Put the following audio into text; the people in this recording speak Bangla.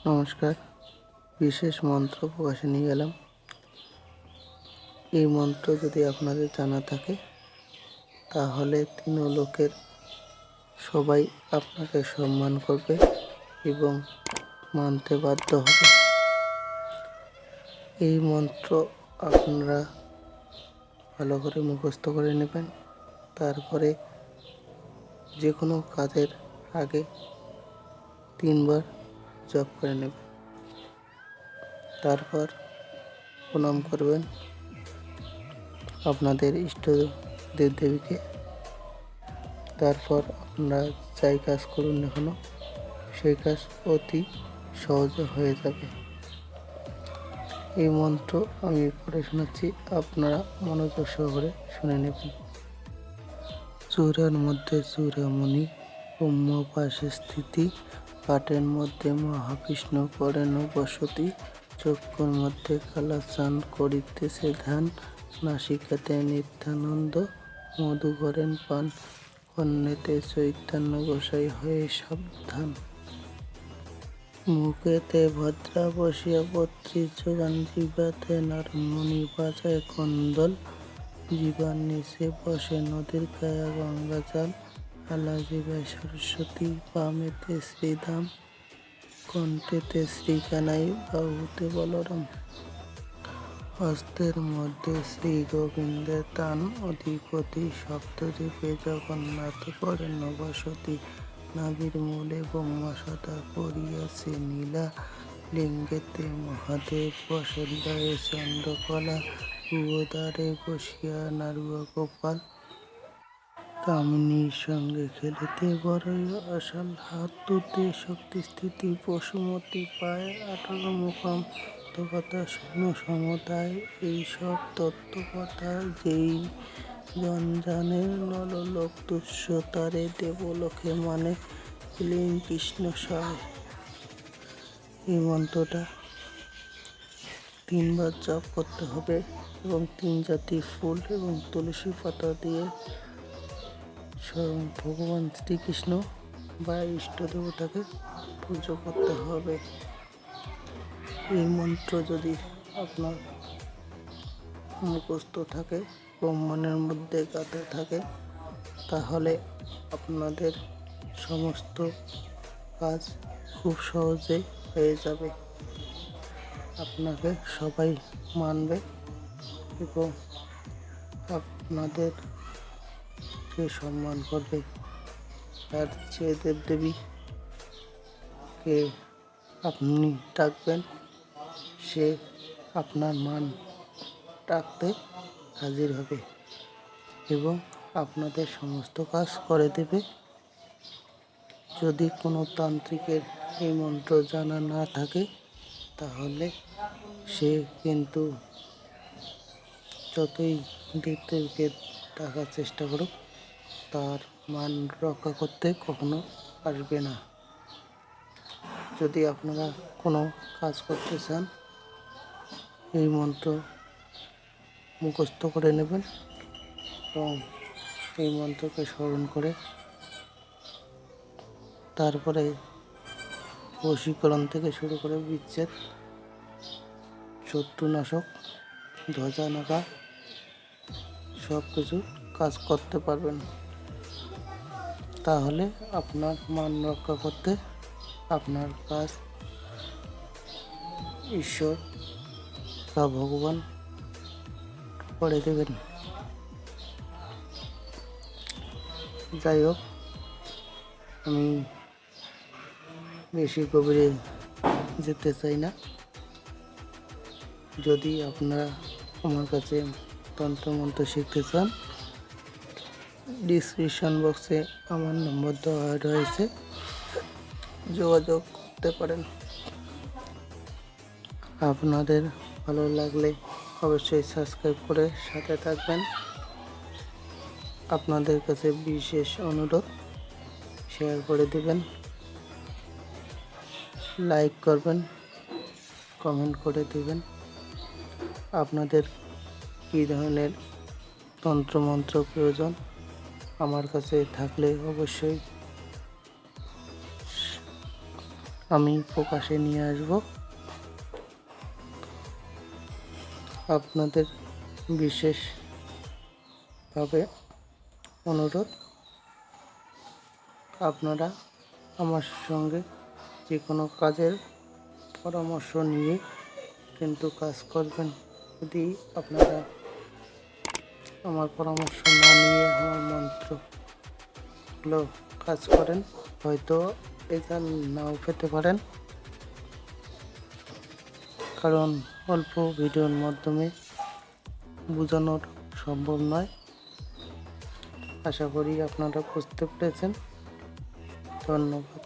নমস্কার। বিশেষ মন্ত্র প্রকাশে নিয়ে গেলাম। এই মন্ত্র যদি আপনাদের জানা থাকে তাহলে তিন লোকের সবাই আপনাকে সম্মান করবে এবং মানতে বাধ্য হবে। এই মন্ত্র আপনারা ভালো করে মুখস্থ করে নেবেন। তারপরে যে কোনো কাজের আগে 3 বার জপ করে নেবেন। তারপর প্রণাম করবেন আপনাদের ইষ্ট দেবদেবীকে। তারপর আপনারা যাই কাজ করুন না কেন সেই কাজ অতি সহজে হয়ে যাবে। এই মন্ত্র আমি পড়ে শোনাচ্ছি, আপনারা মনোযোগ সহকারে শুনে নেবেন। চূড়ার মধ্যে চূড়ামণি, ব্রহ্ম পাশে স্থিতি, পাটের মধ্যে মহাবিষ্ণু করেন বসতি, চক্ষুর মধ্যে কালাচান করিতেছে ধ্যান, নাসিকাতে নিত্যানন্দ মধু করেন পান, কর্ণেতে চৈতন্য গোসাই হয়ে সাবধান, মুখেতে ভদ্রা বসিয়া 32 যোগান, জিবাতে নারদমণি বাজায় কন্দল, জিবার নিচে বসে নদীর কায়া গঙ্গা জল, আলা জিবায় সরস্বতী, বামেতে শ্রীধাম, কণ্ঠেতে শ্রীকানাই, বাহুতে বলরাম, হস্তের মধ্যে শ্রী গোবিন্দের তান, অধিপতি সপ্তদ্বীপে জগন্নাথ করেন বসতি, নাভির মূলে ব্রহ্মা সদা করিয়াছে নীলা, লিঙ্গেতে মহাদেব বসেন লয়ে চন্দ্রকলা, উদরে বসিয়া নাড়ুয়া গোপাল, কামিনীর সঙ্গে খেলিতে বড়ই আশাল, হাত দুতে শক্তি স্থিতি পশুমতি পায়, 18 মুখাম তত্ত্বকথা শূন্য সমতায়, এইসব তত্ত্বকথা যেই জন জানে, নরলোক তুচ্ছ তারে দেবলোকে মানে, ক্লীং কৃষ্ণ সায়। এই মন্ত্রটা 3 বার জপ করতে হবে এবং 3 জাতি ফুল এবং তুলসী পাতা দিয়ে স্বয়ং ভগবান শ্রীকৃষ্ণ বা ইষ্ট দেবতাকে পুজো করতে হবে। এই মন্ত্র যদি আপনার মুখস্থ থাকে এবং মনের মধ্যে গাঁথা থাকে তাহলে আপনাদের সমস্ত কাজ খুব সহজে হয়ে যাবে। আপনাকে সবাই মানবে এবং আপনাদেরকে সম্মান করবে। আর যে দেবদেবীকে আপনি ডাকবেন সে আপনার মান ডাকতে হাজির হবে এবং আপনাদের সমস্ত কাজ করে দেবে। যদি কোনো তান্ত্রিকের এই মন্ত্র জানা না থাকে তাহলে সে কিন্তু যতই দেবদেবীকে ডাকার চেষ্টা করুক তার মান রক্ষা করতে কখনো আসবে না। যদি আপনারা কোনো কাজ করতে চান এই মন্ত্র মুখস্থ করে নেবেন এবং এই মন্ত্রকে স্মরণ করে তারপরে বশীকরণ থেকে শুরু করে বিচ্ছেদ, শত্রুনাশক, ধ্বজা নাকা সব কিছু কাজ করতে পারবেন। তাহলে আপনার মান রক্ষা করতে আপনার কাজ ঈশ্বর বা ভগবান করে দেবেন। যাই হোক, আমি বেশি গভীরে যেতে চাই না। যদি আপনারা আমার কাছে তন্ত্রমন্ত্র শিখতে চান ডিসক্রিপশন বক্সে আমার নম্বর দেওয়া রয়েছে, যোগাযোগ করতে পারেন। আপনাদের ভালো লাগলে অবশ্যই সাবস্ক্রাইব করে সাথে থাকবেন। আপনাদের কাছে বিশেষ অনুরোধ শেয়ার করে দিবেন, লাইক করবেন, কমেন্ট করে দিবেন। আপনাদের কী ধরনের তন্ত্রমন্ত্র প্রয়োজন আমার কাছে থাকলে অবশ্যই আমি প্রকাশে নিয়ে আসব। আপনাদের বিশেষভাবে অনুরোধ, আপনারা আমার সঙ্গে যে কোনো কাজের পরামর্শ নিয়ে কিন্তু কাজ করবেন। যদি আপনারা আমার পরামর্শ না নিয়ে আমার মন্ত্রগুলো কাজ করেন, হয়তো রেজাল্ট নাও পেতে পারেন, কারণ অল্প ভিডিওর মাধ্যমে বোঝানোর সম্ভব নয়। আশা করি আপনারা বুঝতে পেরেছেন। ধন্যবাদ।